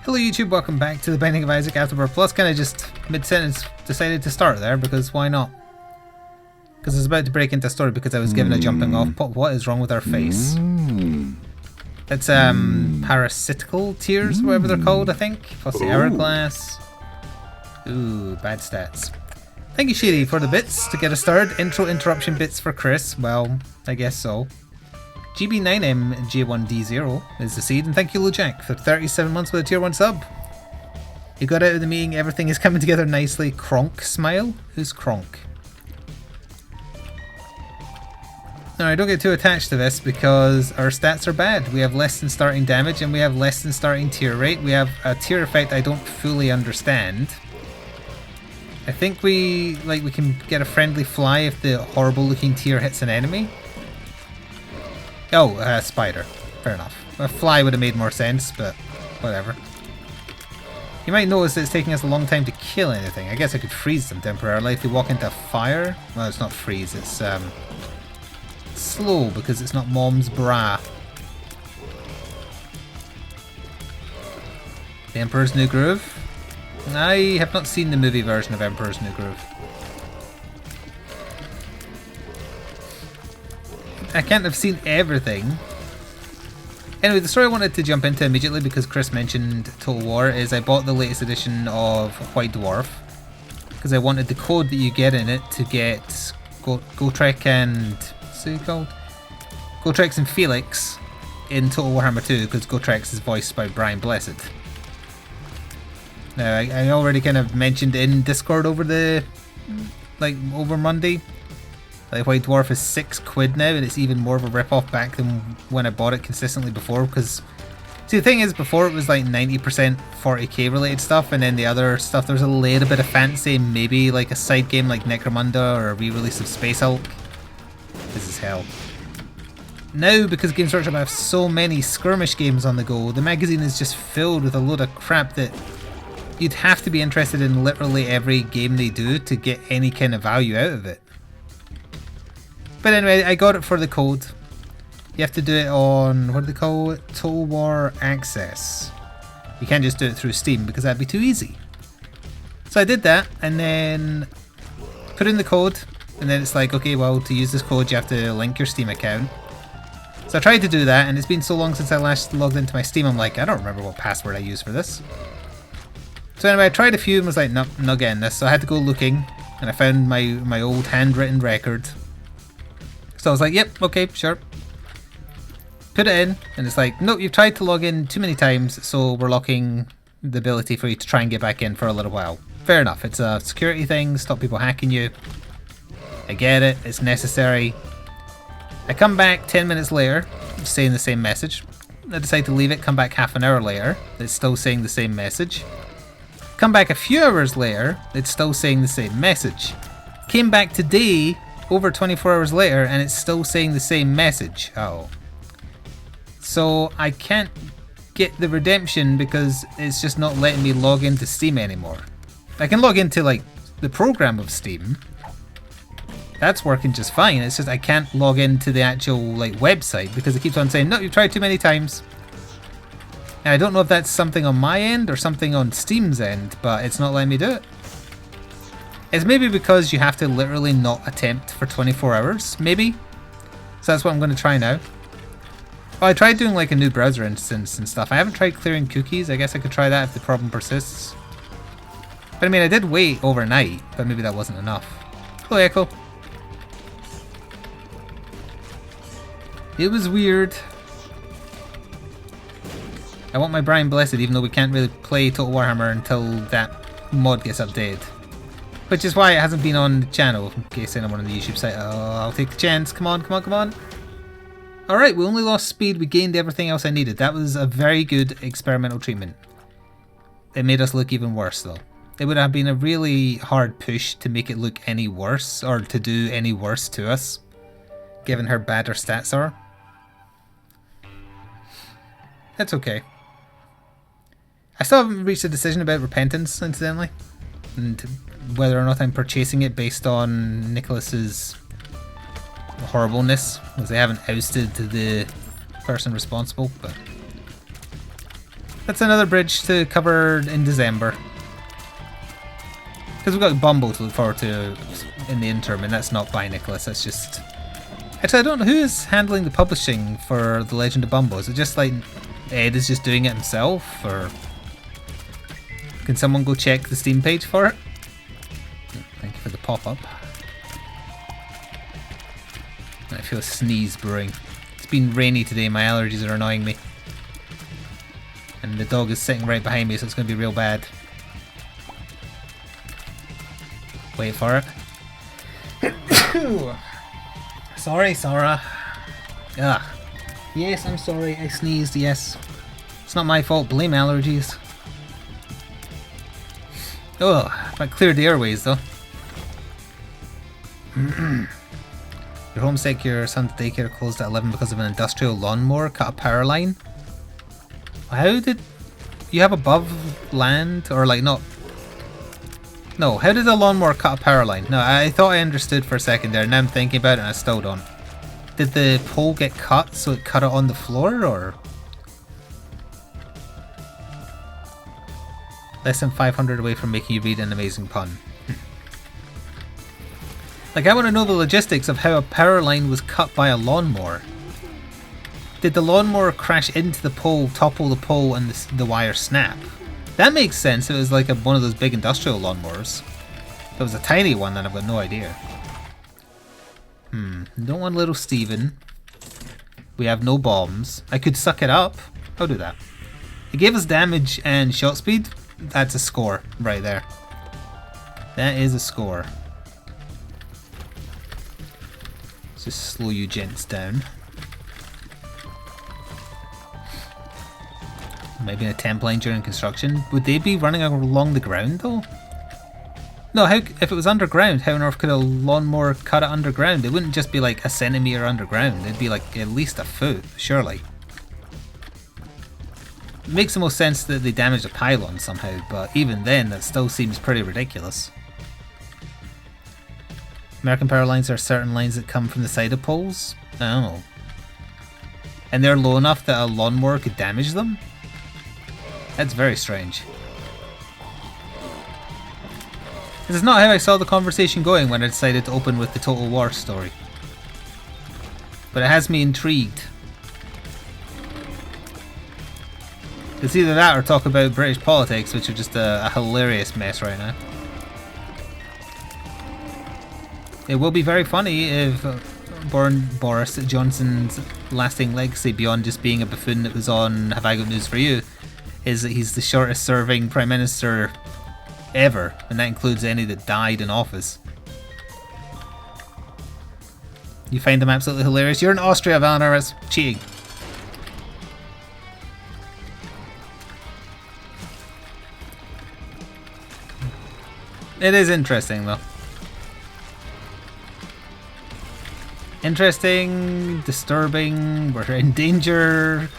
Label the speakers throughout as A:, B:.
A: Hello YouTube, welcome back to the Binding of Isaac Afterbirth Plus. Kind of just mid-sentence decided to start there because why not? Because I was about to break into story because I was given a jumping off pot. What is wrong with our face? It's parasitical tears, whatever they're called, I think. Plus the hourglass. Ooh, bad stats. Thank you Sherry for the bits to get us started. Intro interruption bits for Chris. Well, I guess so. GB9MJ1D0 is the seed, and thank you LoJack for 37 months with a tier 1 sub. You got out of the meeting, everything is coming together nicely. Kronk smile? Who's Kronk? Now, don't get too attached to this because our stats are bad. We have less than starting damage and we have less than starting tier rate. We have a tier effect I don't fully understand. I think we can get a friendly fly if the horrible looking tier hits an enemy. Oh, spider. Fair enough. A fly would have made more sense, but whatever. You might notice that it's taking us a long time to kill anything. I guess I could freeze them temporarily if they walk into fire. Well, it's not freeze, it's slow because it's not mom's bra. The Emperor's New Groove? I have not seen the movie version of Emperor's New Groove. I can't have seen everything. Anyway, the story I wanted to jump into immediately because Chris mentioned Total War is I bought the latest edition of White Dwarf because I wanted the code that you get in it to get Gotrek and what's it called? Gotrex and Felix in Total Warhammer 2 because Gotrex is voiced by Brian Blessed. Now I already kind of mentioned in Discord over over Monday. Like White Dwarf is £6 now, and it's even more of a rip-off back than when I bought it consistently before. Because, see, the thing is, before it was like 90% 40k related stuff, and then the other stuff there's a little bit of fantasy, maybe like a side game like Necromunda or a re-release of Space Hulk. This is hell. Now, because Games Workshop have so many skirmish games on the go, the magazine is just filled with a load of crap that you'd have to be interested in literally every game they do to get any kind of value out of it. But anyway, I got it for the code. You have to do it on, what do they call it? Total War Access. You can't just do it through Steam because that'd be too easy. So I did that and then put in the code, and then it's like, okay, well, to use this code you have to link your Steam account. So I tried to do that, and it's been so long since I last logged into my Steam, I'm like, I don't remember what password I used for this. So anyway, I tried a few and was like, nope, not getting this. So I had to go looking, and I found my old handwritten record. So I was like, yep, okay, sure. Put it in, and it's like, nope, you've tried to log in too many times, so we're locking the ability for you to try and get back in for a little while. Fair enough, it's a security thing, stop people hacking you. I get it, it's necessary. I come back 10 minutes later, saying the same message. I decide to leave it, come back half an hour later, it's still saying the same message. Come back a few hours later, it's still saying the same message. Came back today, over 24 hours later, and it's still saying the same message. Oh. So I can't get the redemption because it's just not letting me log into Steam anymore. I can log into like the program of Steam. That's working just fine. It's just I can't log into the actual like website because it keeps on saying, no, you've tried too many times. And I don't know if that's something on my end or something on Steam's end, but it's not letting me do it. It's maybe because you have to literally not attempt for 24 hours, maybe? So that's what I'm going to try now. Oh, I tried doing like a new browser instance and stuff. I haven't tried clearing cookies. I guess I could try that if the problem persists. But I mean, I did wait overnight, but maybe that wasn't enough. Hello, Echo. It was weird. I want my Brian Blessed, even though we can't really play Total Warhammer until that mod gets updated. Which is why it hasn't been on the channel, in case anyone on the YouTube site. Oh, I'll take the chance. Come on, come on, come on. Alright, we only lost speed. We gained everything else I needed. That was a very good experimental treatment. It made us look even worse, though. It would have been a really hard push to make it look any worse, or to do any worse to us, given how bad our stats are. That's okay. I still haven't reached a decision about Repentance, incidentally. And whether or not I'm purchasing it based on Nicholas's horribleness, because they haven't ousted the person responsible, but That's another bridge to cover in December. Because we've got Bumble to look forward to in the interim, and that's not by Nicholas, that's just... Actually, I don't know who is handling the publishing for The Legend of Bumble. Is it just like Ed is just doing it himself, or can someone go check the Steam page for it? Thank you for the pop-up. I feel a sneeze brewing. It's been rainy today, my allergies are annoying me. And the dog is sitting right behind me, so it's going to be real bad. Wait for it. Sorry, Sarah. Ugh. Yes, I'm sorry, I sneezed, yes. It's not my fault, blame allergies. Ugh, I cleared the airways though. You're homesick, your son's daycare closed at 11 because of an industrial lawnmower cut a power line. How did you have above land, or like not? No, how did the lawnmower cut a power line? No, I thought I understood for a second there, now I'm thinking about it and I still don't. Did the pole get cut so it cut it on the floor, or? Less than 500 away from making you read an amazing pun. Like, I want to know the logistics of how a power line was cut by a lawnmower. Did the lawnmower crash into the pole, topple the pole, and the wire snap? That makes sense. It was like one of those big industrial lawnmowers. If it was a tiny one, then I've got no idea. Don't want little Steven. We have no bombs. I could suck it up. I'll do that. It gave us damage and shot speed. That's a score right there. That is a score. Let's just slow you gents down. Maybe a temp line during construction. Would they be running along the ground though? No, if it was underground, how on earth could a lawnmower cut it underground? It wouldn't just be like a centimetre underground. It'd be like at least a foot, surely. It makes the most sense that they damaged a pylon somehow, but even then, that still seems pretty ridiculous. American power lines are certain lines that come from the side of poles? I don't know. And they're low enough that a lawnmower could damage them? That's very strange. This is not how I saw the conversation going when I decided to open with the Total War story. But it has me intrigued. It's either that or talk about British politics, which are just a hilarious mess right now. It will be very funny if Boris Johnson's lasting legacy beyond just being a buffoon that was on Have I Got News For You is that he's the shortest serving Prime Minister ever, and that includes any that died in office. You find them absolutely hilarious? You're in Austria, Valanar, it's cheating. It is interesting though. Interesting, disturbing, we're in danger.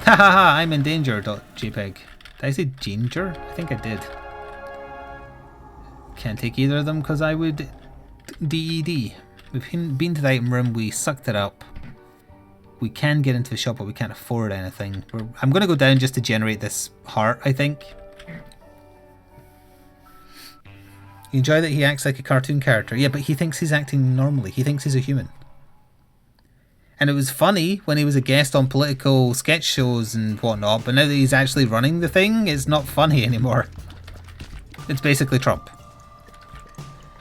A: Hahaha, I'm in danger.jpg. Did I say ginger? I think I did. Can't take either of them because I would DED. We've been to the item room, we sucked it up. We can get into the shop, but we can't afford anything. I'm going to go down just to generate this heart, I think. You enjoy that he acts like a cartoon character. Yeah, but he thinks he's acting normally. He thinks he's a human. And it was funny when he was a guest on political sketch shows and whatnot, but now that he's actually running the thing, it's not funny anymore. It's basically Trump.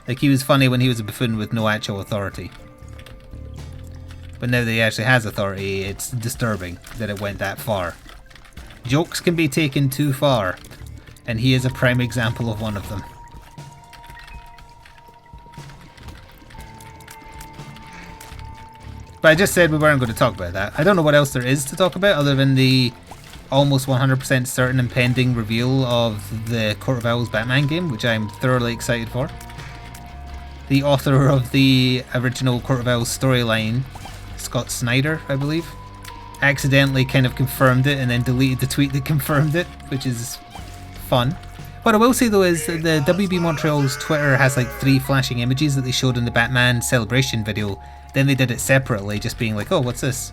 A: Like, he was funny when he was a buffoon with no actual authority. But now that he actually has authority, it's disturbing that it went that far. Jokes can be taken too far, and he is a prime example of one of them. But I just said we weren't going to talk about that. I don't know what else there is to talk about other than the almost 100% certain impending reveal of the Court of Owls Batman game, which I'm thoroughly excited for. The author of the original Court of Owls storyline, Scott Snyder, I believe, accidentally kind of confirmed it and then deleted the tweet that confirmed it, which is fun. What I will say though is that the WB Montreal's Twitter has like 3 flashing images that they showed in the Batman celebration video. Then they did it separately, just being like, oh, what's this?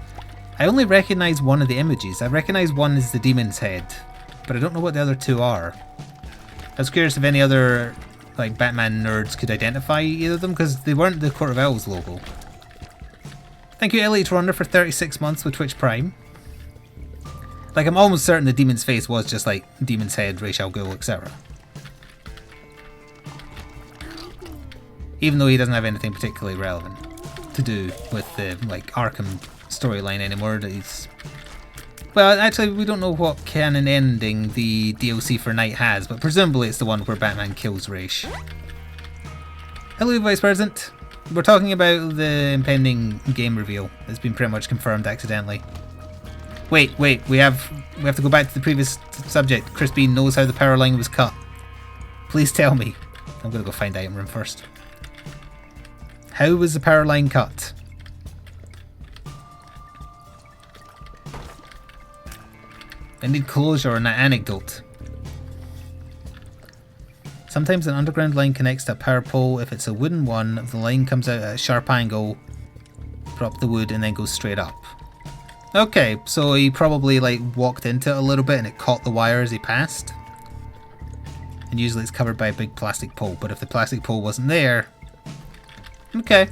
A: I only recognise one of the images. I recognise one as the demon's head, but I don't know what the other two are. I was curious if any other like Batman nerds could identify either of them, because they weren't the Court of Owls logo. Thank you, Elite Runner, for 36 months with Twitch Prime. Like, I'm almost certain the demon's face was just like demon's head, Ra's al Ghul, etc. Even though he doesn't have anything particularly relevant to do with the like Arkham storyline anymore. He's... Well, actually, we don't know what canon ending the DLC for Night has, but presumably it's the one where Batman kills Ra's. Hello, Vice President. We're talking about the impending game reveal. It's been pretty much confirmed accidentally. Wait, we have to go back to the previous subject. Chris Bean knows how the power line was cut. Please tell me. I'm gonna go find item room first. How was the power line cut? I need closure on that anecdote. Sometimes an underground line connects to a power pole. If it's a wooden one, the line comes out at a sharp angle, drop the wood, and then goes straight up. Okay, so he probably like walked into it a little bit and it caught the wire as he passed. And usually it's covered by a big plastic pole, but if the plastic pole wasn't there... Okay.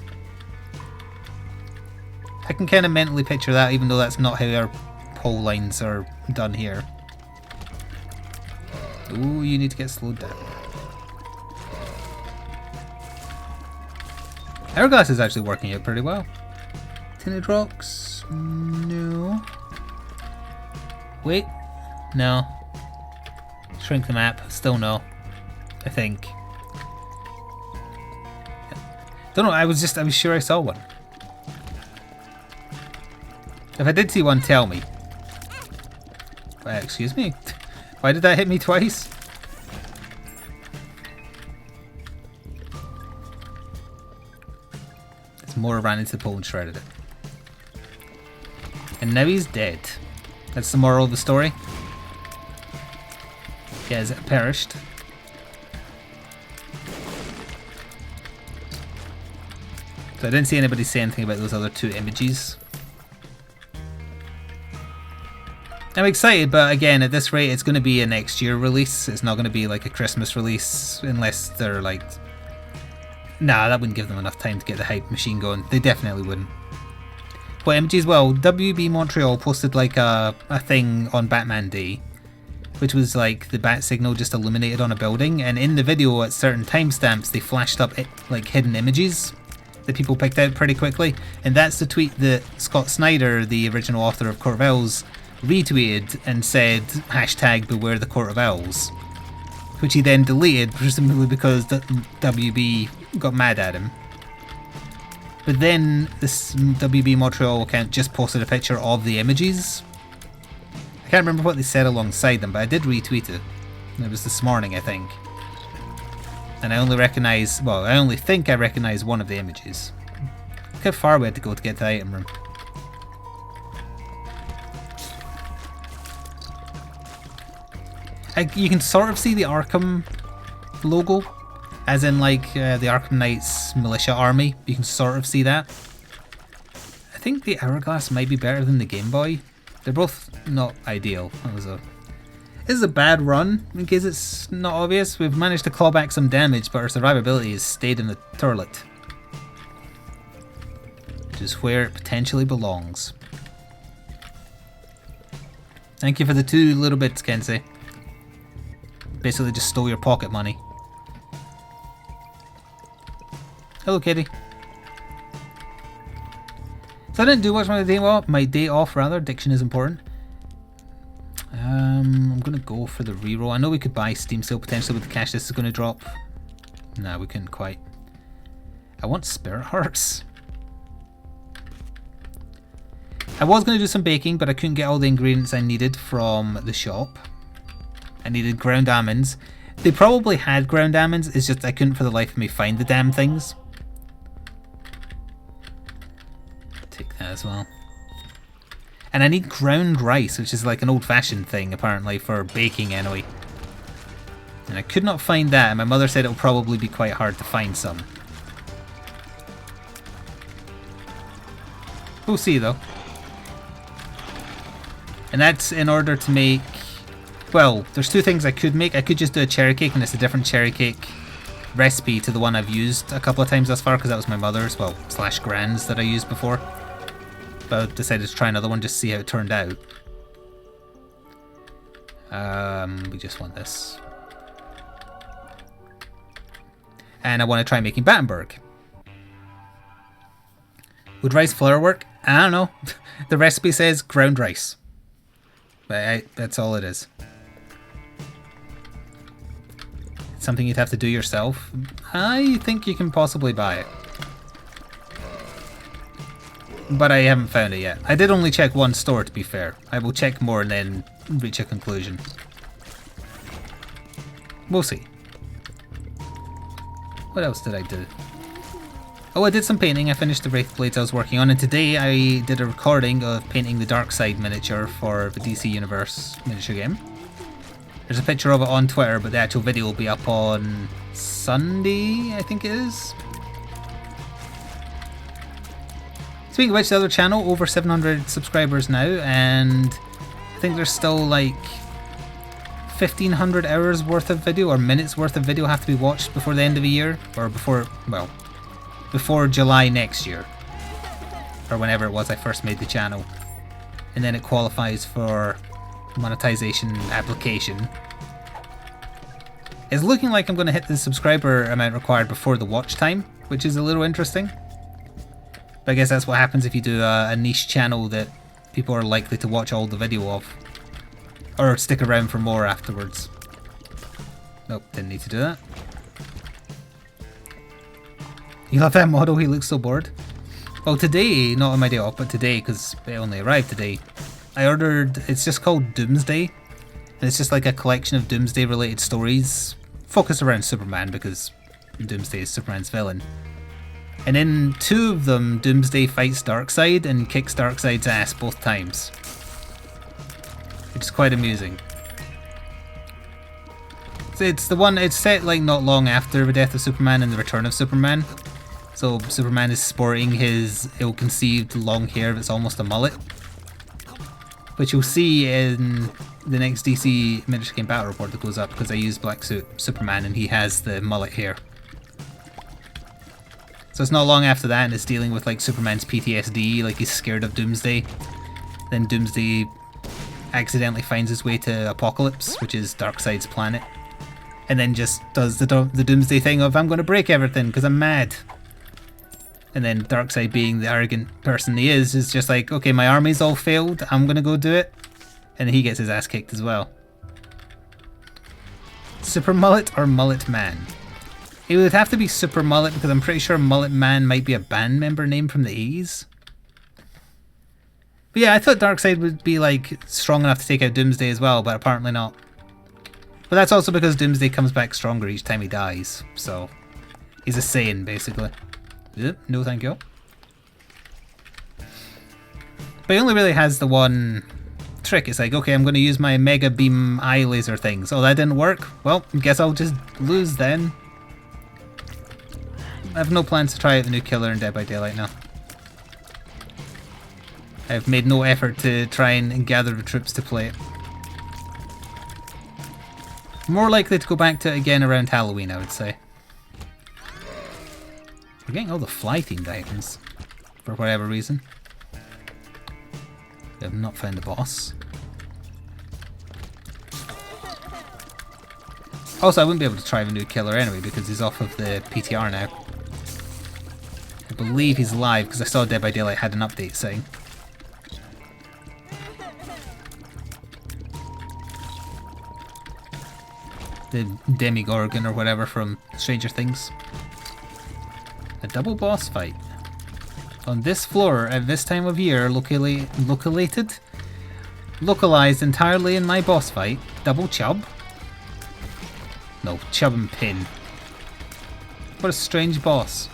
A: I can kind of mentally picture that, even though that's not how our pole lines are done here. Ooh, you need to get slowed down. Hourglass is actually working out pretty well. Tinted rocks? No. Wait. No. Shrink the map. Still no. I think. Don't know, I was sure I saw one. If I did see one, tell me. Excuse me? Why did that hit me twice? It's more ran into the pole and shredded it. And now he's dead. That's the moral of the story. He has perished. So I didn't see anybody say anything about those other two images. I'm excited, but again, at this rate, it's going to be a next year release. It's not going to be like a Christmas release, unless they're like... Nah, that wouldn't give them enough time to get the hype machine going. They definitely wouldn't. What images? Well, WB Montreal posted like a thing on Batman Day, which was like the bat signal just illuminated on a building, and in the video at certain timestamps they flashed up like hidden images that people picked out pretty quickly, and that's the tweet that Scott Snyder, the original author of Court of Owls, retweeted and said hashtag beware the Court of Owls, which he then deleted, presumably because WB got mad at him. But then this WB Montreal account just posted a picture of the images. I can't remember what they said alongside them, but I did retweet it. It was this morning, I think. And I only recognise, well, I only think I recognise one of the images. Look how far we had to go to get to the item room. You can sort of see the Arkham logo, as in like the Arkham Knight's militia army. You can sort of see that. I think the Hourglass might be better than the Game Boy. They're both not ideal. This is a bad run, in case it's not obvious. We've managed to claw back some damage, but our survivability has stayed in the toilet, which is where it potentially belongs. Thank you for the 2 little bits, Kensei. Basically just stole your pocket money. Hello, kitty. So I didn't do much my day off. My day off, rather. Diction is important. I'm gonna go for the reroll. I know we could buy Steam Sale potentially with the cash this is gonna drop. Nah, we couldn't quite. I want Spirit Hearts. I was gonna do some baking, but I couldn't get all the ingredients I needed from the shop. I needed ground almonds. They probably had ground almonds, it's just I couldn't for the life of me find the damn things. Take that as well. And I need ground rice, which is like an old-fashioned thing, apparently, for baking anyway. And I could not find that, and my mother said it'll probably be quite hard to find some. We'll see, though. And that's in order to make... Well, there's two things I could make. I could just do a cherry cake, and it's a different cherry cake recipe to the one I've used a couple of times thus far, because that was my mother's, well, slash grand's that I used before. But I decided to try another one just to see how it turned out. We just want this. And I want to try making Battenberg. Would rice flour work? I don't know. The recipe says ground rice. But that's all it is. It's something you'd have to do yourself. I think you can possibly buy it. But I haven't found it yet. I did only check one store, to be fair. I will check more and then reach a conclusion. We'll see. What else did I do? Oh, I did some painting. I finished the Wraith Blades I was working on, and today I did a recording of painting the Darkseid miniature for the DC Universe miniature game. There's a picture of it on Twitter, but the actual video will be up on Sunday, I think it is. Speaking of which, the other channel, over 700 subscribers now, and I think there's still like 1,500 hours worth of video, or minutes worth of video have to be watched before the end of the year, or before, well, before July next year, or whenever it was I first made the channel. And then it qualifies for monetization application. It's looking like I'm going to hit the subscriber amount required before the watch time, which is a little interesting. But I guess that's what happens if you do a niche channel that people are likely to watch all the video of. Or stick around for more afterwards. Nope, didn't need to do that. You love that model? He looks so bored. Well, today, not on my day off, but today, because it only arrived today, I ordered, it's just called Doomsday. And it's just like a collection of Doomsday related stories focused around Superman, because Doomsday is Superman's villain. And in two of them, Doomsday fights Darkseid and kicks Darkseid's ass both times. Which is quite amusing. It's the one, it's set like not long after the death of Superman and the return of Superman. So Superman is sporting his ill-conceived long hair that's almost a mullet. Which you'll see in the next DC miniature game battle report that goes up, because I use Black Suit Superman and he has the mullet hair. So it's not long after that, and it's dealing with like Superman's PTSD, like he's scared of Doomsday. Then Doomsday accidentally finds his way to Apocalypse, which is Darkseid's planet. And then just does the Doomsday thing of, I'm going to break everything because I'm mad. And then Darkseid, being the arrogant person he is just like, okay, my army's all failed, I'm going to go do it. And he gets his ass kicked as well. Super Mullet or Mullet Man? It would have to be Super Mullet, because I'm pretty sure Mullet Man might be a band member name from the 80s. But yeah, I thought Darkseid would be like strong enough to take out Doomsday as well, but apparently not. But that's also because Doomsday comes back stronger each time he dies, so he's a Saiyan basically. Yep, no thank you. But he only really has the one trick. It's like, okay, I'm going to use my Mega Beam eye laser things. Oh, that didn't work? Well, I guess I'll just lose then. I have no plans to try out the new killer in Dead by Daylight now. I've made no effort to try and gather the troops to play it. More likely to go back to it again around Halloween, I would say. We're getting all the fly-themed items, for whatever reason. We have not found the boss. Also, I wouldn't be able to try the new killer anyway, because he's off of the PTR now. I believe he's live, because I saw Dead by Daylight had an update saying. The Demigorgon or whatever from Stranger Things. A double boss fight. On this floor at this time of year, localized entirely in my boss fight. Double Chub? No, Chub and Pin. What a strange boss.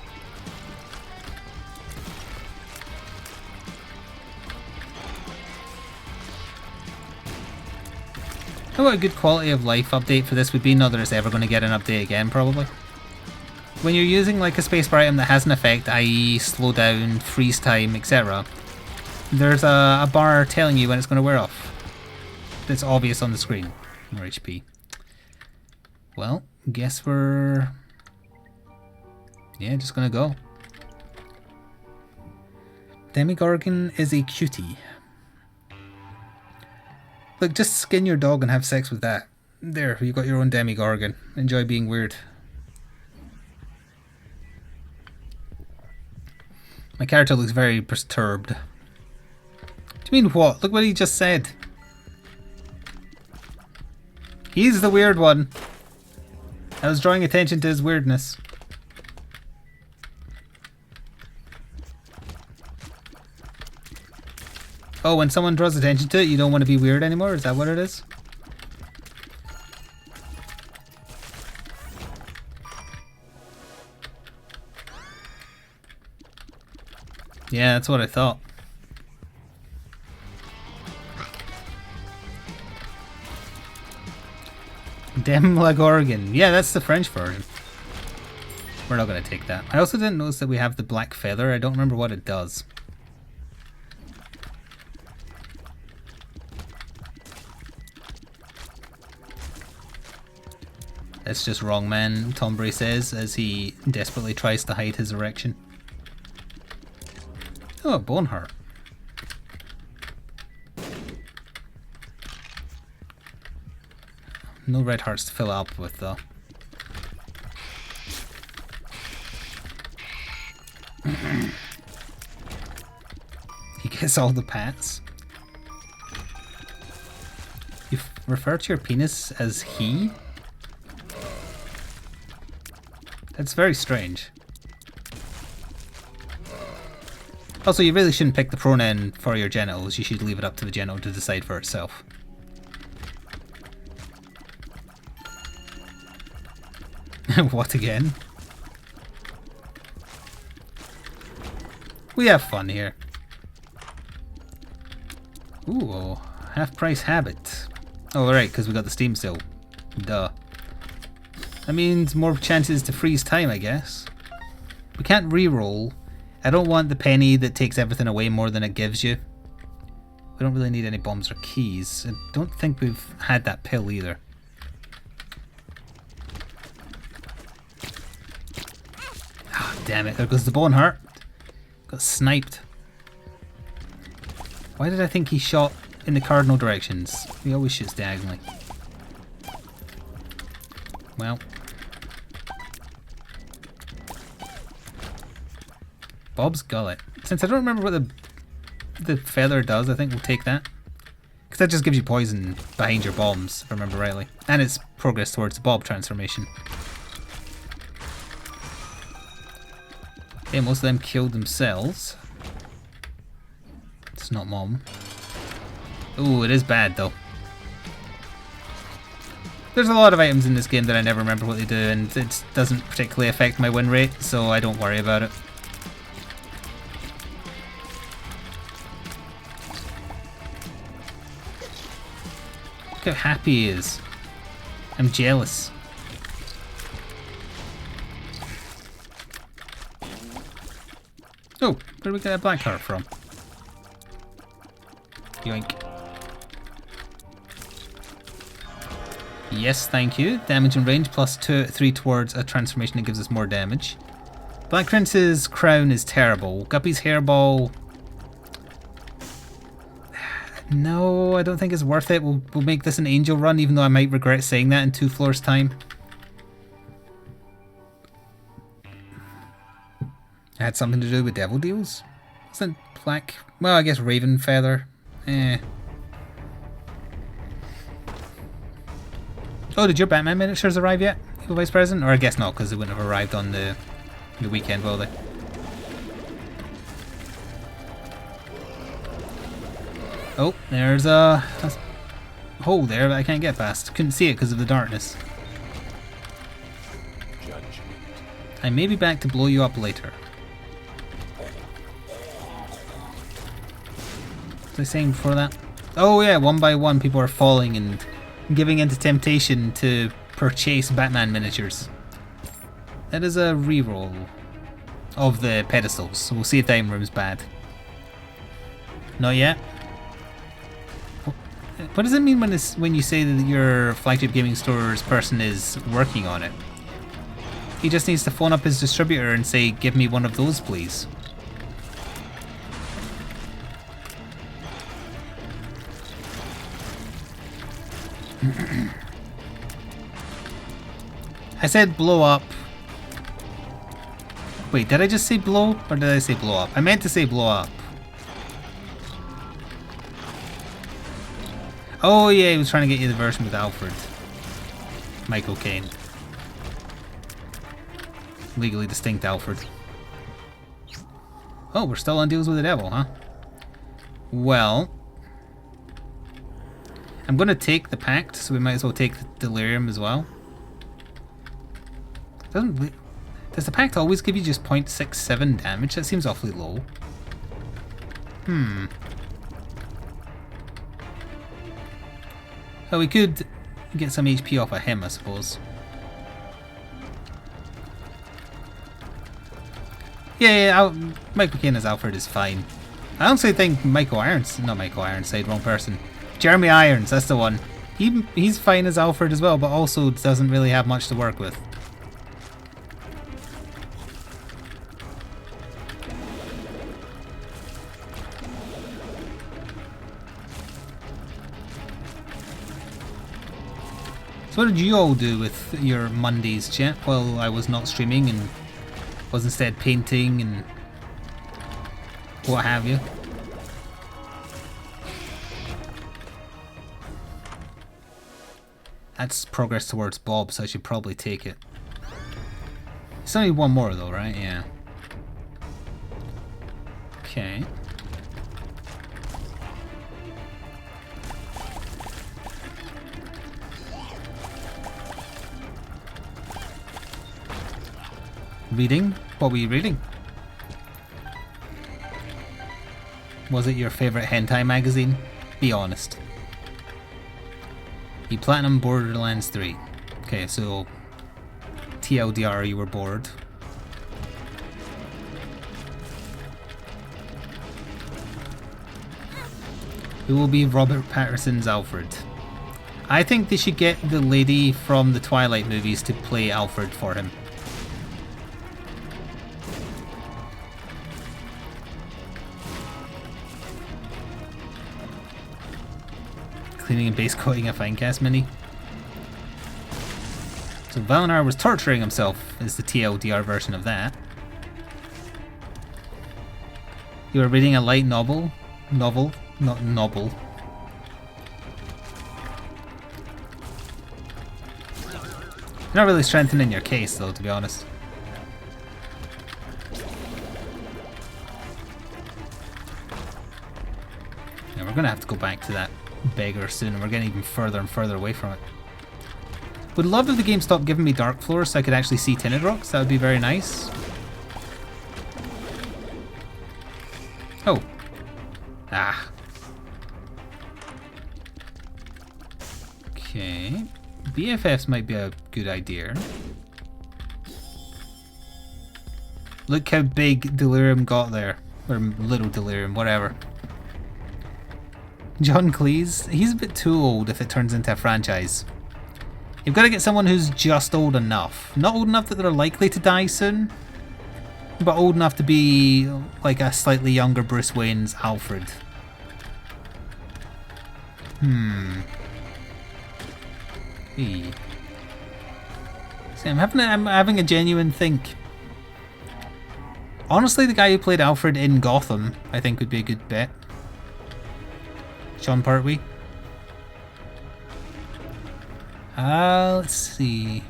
A: I know what a good quality of life update for this would be, not that it's ever going to get an update again probably. When you're using like a spacebar item that has an effect, i.e. slow down, freeze time, etc., there's a bar telling you when it's going to wear off. that's obvious on the screen. More HP. Well, guess we're... yeah, just gonna go. Demigorgon is a cutie. Look, just skin your dog and have sex with that. There, you got your own Demigorgon. Enjoy being weird. My character looks very perturbed. Do you mean what? Look what he just said. He's the weird one. I was drawing attention to his weirdness. Oh, when someone draws attention to it, you don't want to be weird anymore? Is that what it is? Yeah, that's what I thought. Demogorgon. Yeah, that's the French version. We're not going to take that. I also didn't notice that we have the black feather. I don't remember what it does. That's just wrong, man, Tombury says as he desperately tries to hide his erection. Oh, a bone heart. No red hearts to fill up with, though. He gets all the pats. You refer to your penis as he? That's very strange. Also, you really shouldn't pick the pronoun for your genitals. You should leave it up to the genital to decide for itself. What again? We have fun here. Ooh, half-price habit. Oh, right, because we got the Steam sale. Duh. That means more chances to freeze time, I guess. We can't re-roll. I don't want the penny that takes everything away more than it gives you. We don't really need any bombs or keys. I don't think we've had that pill either. Ah, oh, damn it. There goes the bone heart. Got sniped. Why did I think he shot in the cardinal directions? He always shoots diagonally. Well. Bob's gullet. Since I don't remember what the feather does, I think we'll take that. Because that just gives you poison behind your bombs, if I remember rightly. And it's progress towards the Bob transformation. Okay, most of them killed themselves. It's not Mom. Ooh, it is bad though. There's a lot of items in this game that I never remember what they do, and it doesn't particularly affect my win rate, so I don't worry about it. Look how happy he is. I'm jealous. Oh, where did we get that black heart from? Yoink. Yes, thank you. Damage and range plus 3 towards a transformation that gives us more damage. Black Prince's crown is terrible. Guppy's hairball... no, I don't think it's worth it. We'll make this an angel run, even though I might regret saying that in 2 floors' time. It had something to do with devil deals? Wasn't black... well, I guess raven feather. Oh, did your Batman miniatures arrive yet, Evil Vice President? Or I guess not, because they wouldn't have arrived on the weekend, will they? Oh, there's a hole there that I can't get past. Couldn't see it because of the darkness. I may be back to blow you up later. Was I saying before that? Oh yeah, one by one people are falling and giving into temptation to purchase Batman miniatures. That is a reroll of the pedestals, so we'll see if the item room's bad. Not yet. What does it mean when you say that your flagship gaming store's person is working on it? He just needs to phone up his distributor and say, "Give me one of those, please." I said blow up. Wait, did I just say blow? Or did I say blow up? I meant to say blow up. Oh yeah, he was trying to get you the version with Alfred. Michael Caine. Legally distinct Alfred. Oh, we're still on Deals with the Devil, huh? Well, I'm gonna take the Pact, so we might as well take the Delirium as well. Does the Pact always give you just 0.67 damage? That seems awfully low. Oh, we could get some HP off of him, I suppose. Yeah, Michael Caine as Alfred is fine. I honestly think not Michael Ironside, wrong person. Jeremy Irons, that's the one. He's fine as Alfred as well, but also doesn't really have much to work with. So what did you all do with your Mondays, chat, while I was not streaming and was instead painting and what have you? That's progress towards Bob, so I should probably take it. It's only one more though, right? Yeah. Okay. Reading? What were you reading? Was it your favourite hentai magazine? Be honest. You platinum Borderlands 3. Okay, so TLDR, you were bored. Who will be Robert Pattinson's Alfred? I think they should get the lady from the Twilight movies to play Alfred for him. Cleaning and base coating a Finecast mini. So Valinar was torturing himself is the TLDR version of that. You were reading a light novel? Novel? Not novel. You're not really strengthening your case though, to be honest. Yeah, we're gonna have to go back to that beggar soon, and we're getting even further and further away from it. Would love if the game stopped giving me dark floors so I could actually see tinted rocks. That would be very nice. Oh. Ah. Okay. BFFs might be a good idea. Look how big Delirium got there. Or little Delirium, whatever. John Cleese, he's a bit too old if it turns into a franchise. You've got to get someone who's just old enough. Not old enough that they're likely to die soon, but old enough to be like a slightly younger Bruce Wayne's Alfred. Hey. See, I'm having a genuine think. Honestly, the guy who played Alfred in Gotham, I think would be a good bet. Sean Pertwee. Let's see.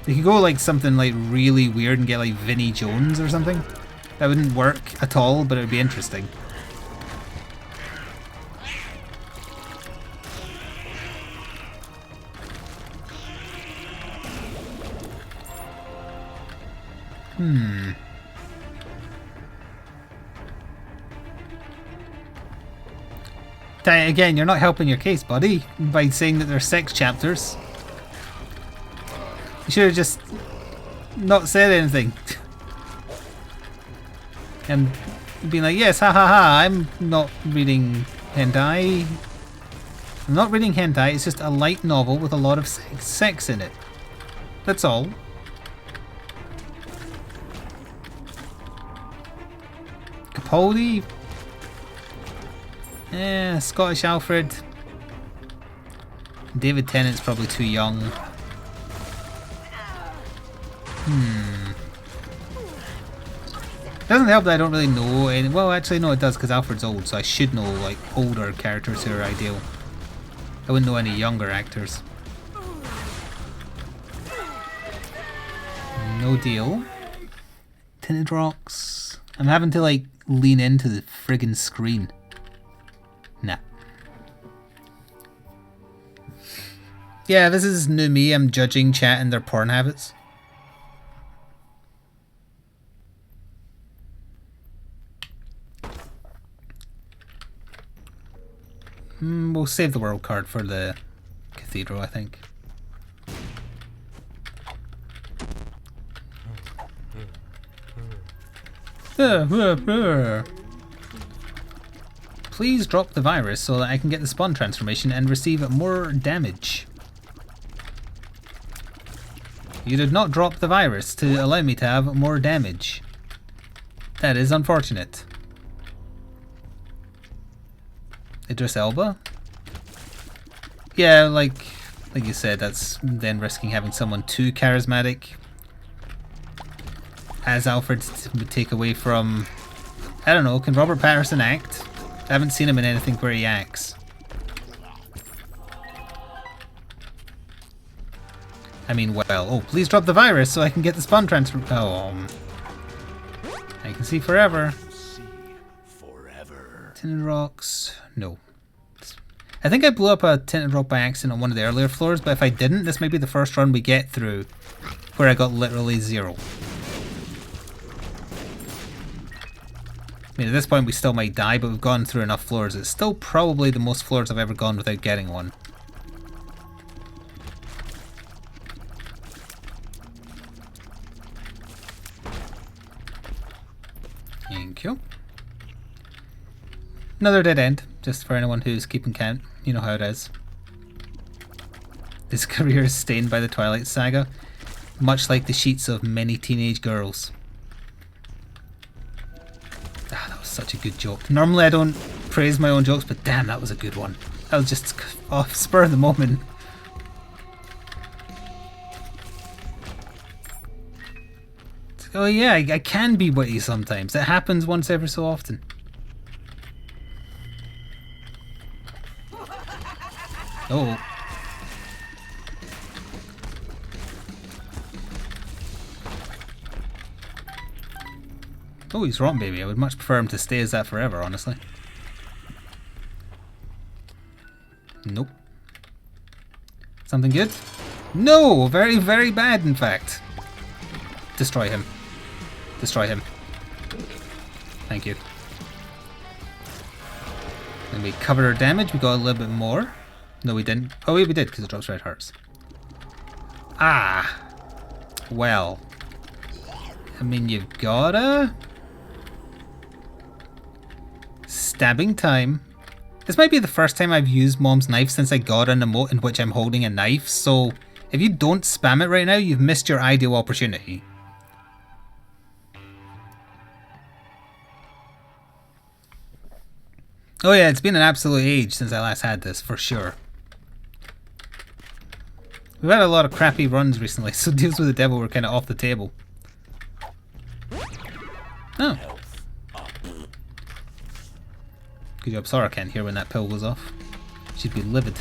A: They could go like something like really weird and get like Vinnie Jones or something. That wouldn't work at all, but it would be interesting. Again, you're not helping your case, buddy, by saying that there's 6 chapters. You should have just not said anything. And been like, yes, ha ha ha, I'm not reading hentai. I'm not reading hentai, it's just a light novel with a lot of sex in it. That's all. Capaldi? Yeah, Scottish Alfred. David Tennant's probably too young. Doesn't help that I don't really know any. Well, actually, no, it does because Alfred's old, so I should know like older characters who are ideal. I wouldn't know any younger actors. No deal. Tinted rocks. I'm having to like lean into the friggin' screen. Nah. Yeah, this is new me. I'm judging chat and their porn habits. We'll save the world card for the cathedral, I think. Please drop the virus so that I can get the spawn transformation and receive more damage. You did not drop the virus to allow me to have more damage. That is unfortunate. Idris Elba? Yeah, like you said, that's then risking having someone too charismatic. As Alfred would take away from... I don't know, can Robert Pattinson act? I haven't seen him in anything where he acts. I mean, well, oh, please drop the virus so I can get the spawn transfer. Oh, I can see forever. Tinted rocks. No. I think I blew up a tinted rock by accident on one of the earlier floors, but if I didn't, this might be the first run we get through where I got literally 0. I mean, at this point we still might die, but we've gone through enough floors. It's still probably the most floors I've ever gone without getting one. Thank you. Another dead end, just for anyone who's keeping count. You know how it is. His career is stained by the Twilight Saga, much like the sheets of many teenage girls. Ah, that was such a good joke. Normally I don't praise my own jokes, but damn, that was a good one. That was just off spur of the moment. It's like, oh yeah, I can be witty sometimes. It happens once every so often. Oh. Oh, he's wrong, baby. I would much prefer him to stay as that forever, honestly. Nope. Something good? No! Very, very bad, in fact. Destroy him. Destroy him. Thank you. And we covered our damage. We got a little bit more. No, we didn't. Oh, wait, we did, because it drops red hearts. Ah. Well. I mean, you've gotta... Stabbing time. This might be the first time I've used Mom's knife since I got an emote in which I'm holding a knife, so if you don't spam it right now, you've missed your ideal opportunity. Oh yeah, it's been an absolute age since I last had this, for sure. We've had a lot of crappy runs recently, so deals with the devil were kind of off the table. Oh. Good job Sora can't hear when that pill goes off. She'd be livid.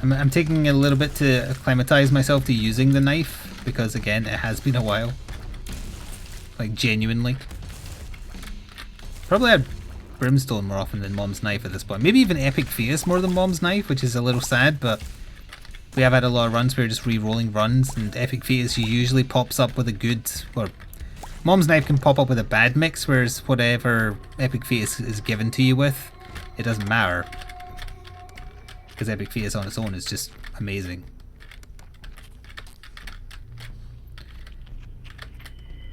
A: I'm taking a little bit to acclimatise myself to using the knife, because again, it has been a while. Like, genuinely. Probably had Brimstone more often than Mom's knife at this point. Maybe even Epic Fetus more than Mom's knife, which is a little sad, but we have had a lot of runs where we're just re-rolling runs, and Epic Fetus usually pops up with a good, or Mom's knife can pop up with a bad mix, whereas whatever Epic Fetus is given to you with, it doesn't matter. Because Epic Fetus on its own is just amazing.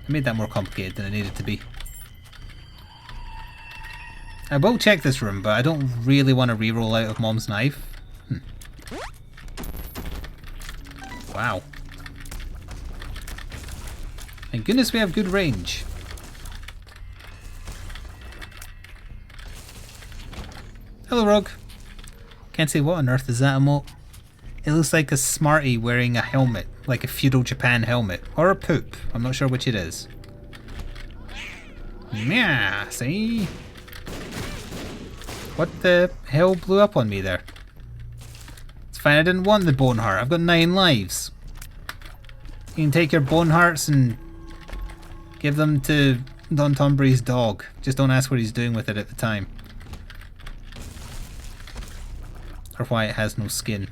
A: I made that more complicated than it needed to be. I will check this room, but I don't really want to re-roll out of Mom's knife. Wow. Thank goodness we have good range. Hello, Rogue. Can't say what on earth is that emote. It looks like a smarty wearing a helmet, like a feudal Japan helmet. Or a poop. I'm not sure which it is. Yeah, see? What the hell blew up on me there? It's fine, I didn't want the bone heart. I've got 9 lives. You can take your bone hearts and give them to Don Tombury's dog. Just don't ask what he's doing with it at the time. Or why it has no skin.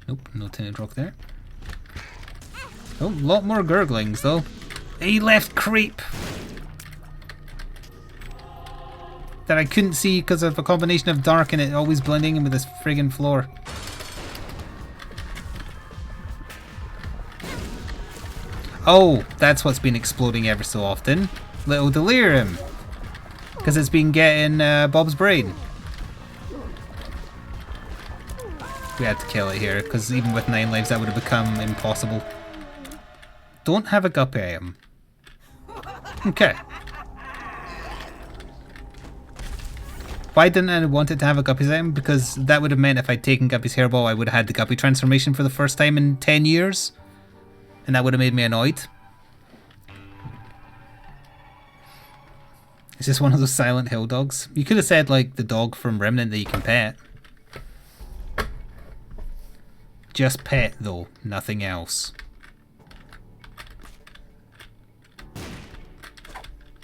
A: Nope, no tinted rock there. Oh, a lot more gurglings though. He left creep! That I couldn't see because of a combination of dark and it always blending in with this friggin' floor. Oh, that's what's been exploding ever so often. Little delirium. Because it's been getting Bob's brain. We had to kill it here, because even with 9 lives that would have become impossible. Don't have a guppy item. Okay. Why didn't I want it to have a guppy's item? Because that would have meant if I'd taken Guppy's hairball I would have had the guppy transformation for the first time in 10 years. And that would have made me annoyed. It's just one of those Silent Hill dogs. You could have said like the dog from Remnant that you can pet. Just pet though, nothing else.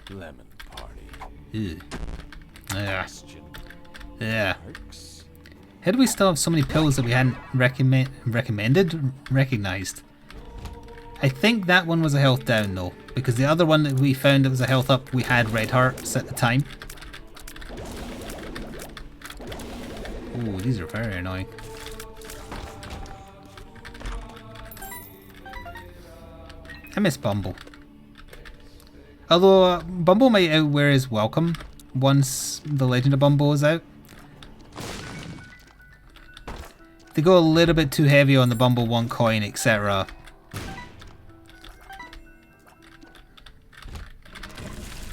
B: Lemon party.
A: Ew. Yeah. How do we still have so many pills that we hadn't recognized? I think that one was a health down though, because the other one that we found that was a health up, we had red hearts at the time. Oh, these are very annoying. I miss Bumble. Although Bumble might outwear his welcome once the Legend of Bumble is out. They go a little bit too heavy on the Bumble 1 coin, etc.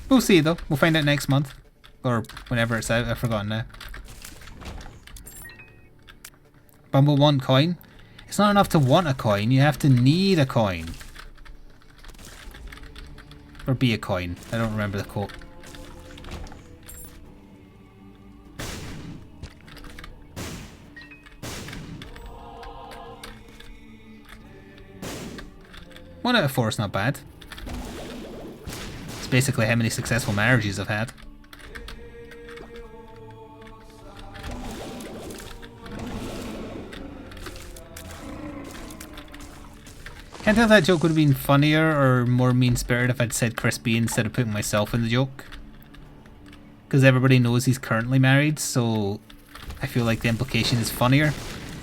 A: We'll see though. We'll find out next month. Or whenever it's out. I've forgotten now. Bumble 1 coin. It's not enough to want a coin. You have to need a coin. Or be a coin. I don't remember the quote. One out of 4 is not bad. It's basically how many successful marriages I've had. Can't tell if that joke would have been funnier or more mean-spirited if I'd said Crispy instead of putting myself in the joke. Because everybody knows he's currently married, so I feel like the implication is funnier.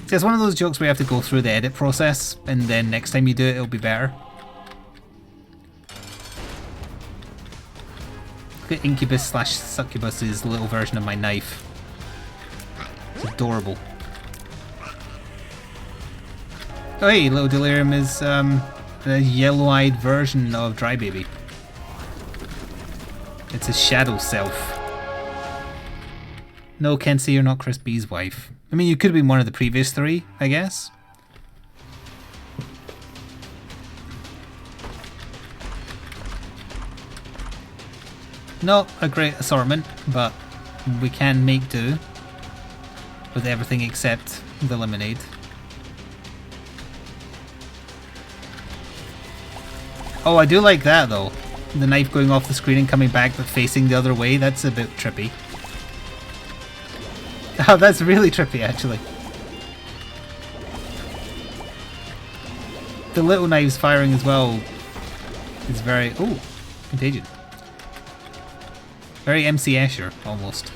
A: See, it's one of those jokes where you have to go through the edit process, and then next time you do it, it'll be better. The Incubus slash Succubus's little version of my knife. It's adorable. Oh hey, Little Delirium is a yellow-eyed version of Dry Baby. It's a shadow self. No, Kenzie, you're not Chris B's wife. I mean, you could have been one of the previous 3, I guess. Not a great assortment, but we can make do with everything except the lemonade. Oh, I do like that though. The knife going off the screen and coming back but facing the other way, that's a bit trippy. Oh, that's really trippy actually. The little knives firing as well is very... Ooh, Contagion. Very MC Escher, almost.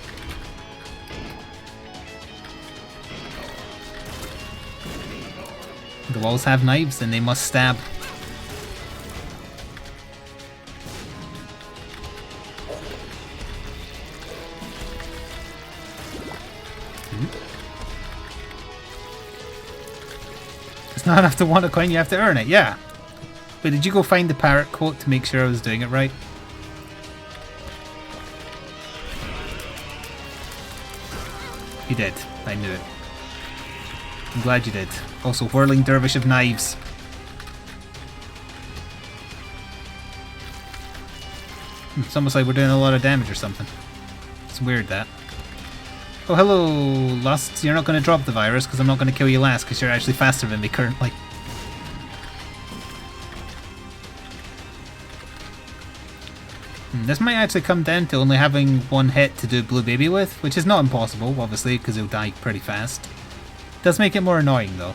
A: The walls have knives and they must stab. It's not enough to want a coin, you have to earn it, yeah. But did you go find the parrot quote to make sure I was doing it right? You did. I knew it. I'm glad you did. Also, whirling dervish of knives. It's almost like we're doing a lot of damage or something. It's weird, that. Oh, hello, Lust. You're not going to drop the virus because I'm not going to kill you last because you're actually faster than me currently. This might actually come down to only having one hit to do Blue Baby with, which is not impossible, obviously, because he'll die pretty fast. Does make it more annoying, though.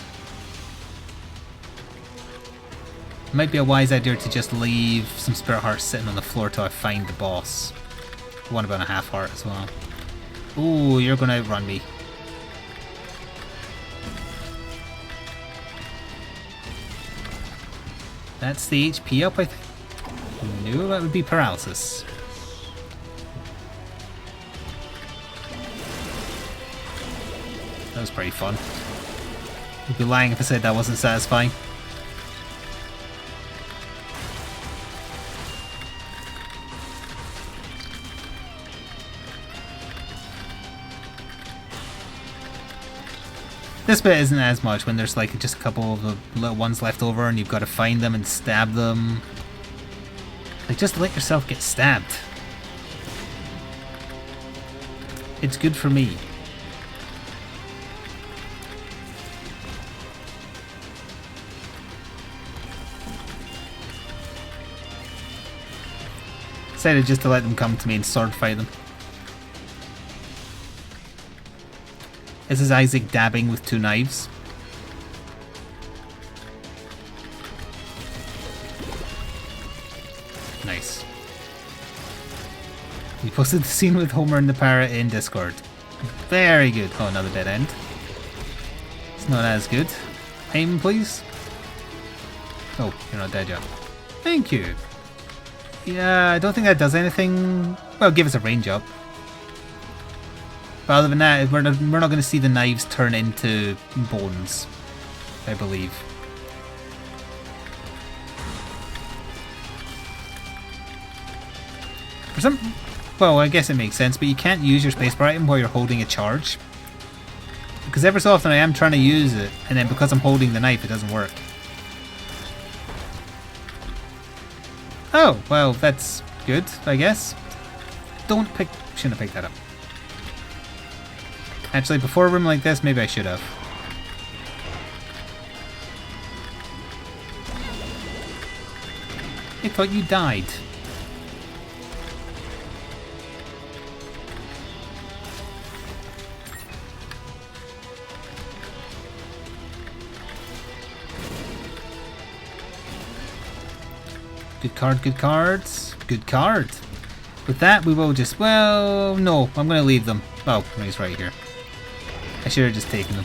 A: Might be a wise idea to just leave some Spirit Hearts sitting on the floor till I find the boss. One about a half heart as well. Ooh, you're going to outrun me. That's the HP up, I think. No, that would be paralysis. That was pretty fun. I'd be lying if I said that wasn't satisfying. This bit isn't as much when there's like just a couple of the little ones left over and you've got to find them and stab them. Like, just let yourself get stabbed. It's good for me. Decided just to let them come to me and sword fight them. This is Isaac dabbing with two knives. Nice. We posted the scene with Homer and the parrot in Discord. Very good. Oh, another dead end. It's not as good. Aim, please. Oh, you're not dead yet. Thank you. Yeah, I don't think that does anything. Well, give us a range up. But other than that, we're not going to see the knives turn into bones, I believe. For some, well, I guess it makes sense, but you can't use your spacebar item while you're holding a charge. Because every so often I am trying to use it, and then because I'm holding the knife, it doesn't work. Oh, well, that's good, I guess. Shouldn't have picked that up. Actually, before a room like this, maybe I should have. I thought you died. Good card, good cards. Good card. With that, we will just, well, no, I'm going to leave them. Oh, he's right here. I should have just taken them.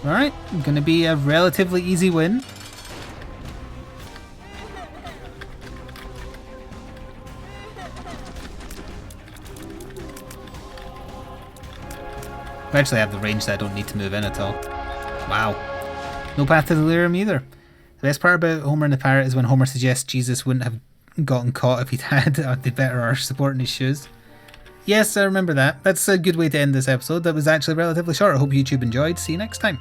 A: Alright, going to be a relatively easy win. I actually have the range that I don't need to move in at all. Wow. No path to delirium either. The best part about Homer and the Parrot is when Homer suggests Jesus wouldn't have gotten caught if he'd had the better arse support in his shoes. Yes, I remember that. That's a good way to end this episode. That was actually relatively short. I hope YouTube enjoyed. See you next time.